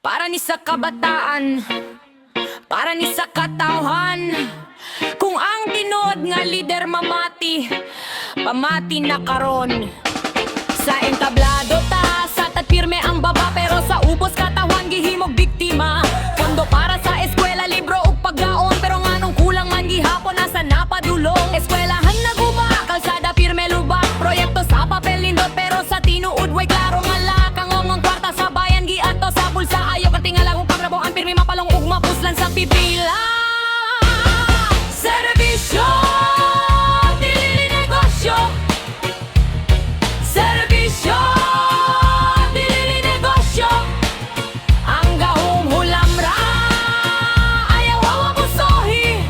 Para ni sa kabataan, para ni sa katawhan. Kung ang tinuod nga lider mamati, pamati na karon. Sa entablado ta, sa tatpirme ang baba, pero sa ubos katawan gihimog biktima. Pondo para sa eskwela, libro ug paggaon, pero nganong kulang man gihapon nasa napadulong. Eskwelahan naguba, kalsada pirme lubak, proyekto sa papel lindot, pero sa tinuod way klaro nga lakangong ang kwarta sa bayan giato sa bulsa. Ayaw katingala kung pagrabo ang pirmi mapalong ug mapuslan sa pipila. Serbisyo, Dili negosyo. Serbisyo, Dili negosyo. Ang gahong hulamra, ayaw awabusohi.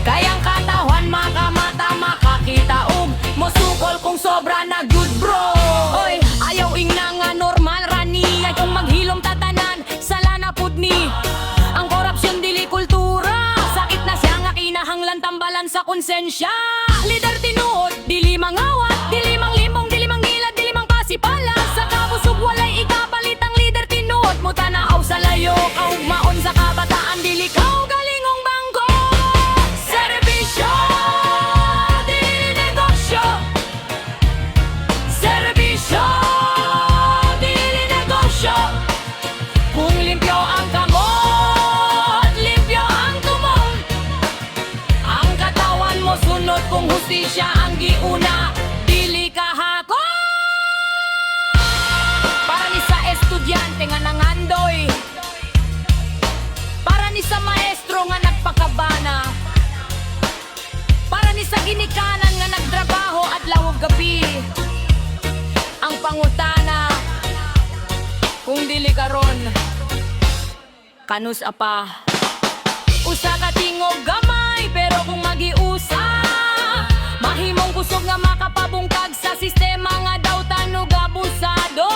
Kayang katawan makamata makakita ug mosukol kung sobra na good bro. Oy, ayaw ingna nga normal rani, ay kung maghilom tatanan sala na pud ni. Ang korupsyon dili kultura, sakit na siya nga kinahanglan tambalan sa konsensya. Lider tinuod, dili mangawat, dili manglimbong, dili manggilad, dili mangpasipala. Sa kabusog walay ikapalit ang lider tinuod mo tanaaw sa layo, kaugmaon sa kabataan, dili kaw galingong bangko. Serbisyo, dili negosyo. Serbisyo, dili negosyo. Kung limpyo ang kamot, limpyo ang tumong. Ang katawan mo sunod kung hustisya ang giuna, dili kahako. Para ni sa estudyante nga nangandoy, para ni sa maestro nga nagpakabana, para ni sa ginikanan nga nagtrabaho at lawog gabi. Ang pangutana, kung dili karon, kanus apa? Usa ka tingog gamay, pero kung magiusa, mahimong kusog nga makapabungkag sa sistema nga daw tanog abusado.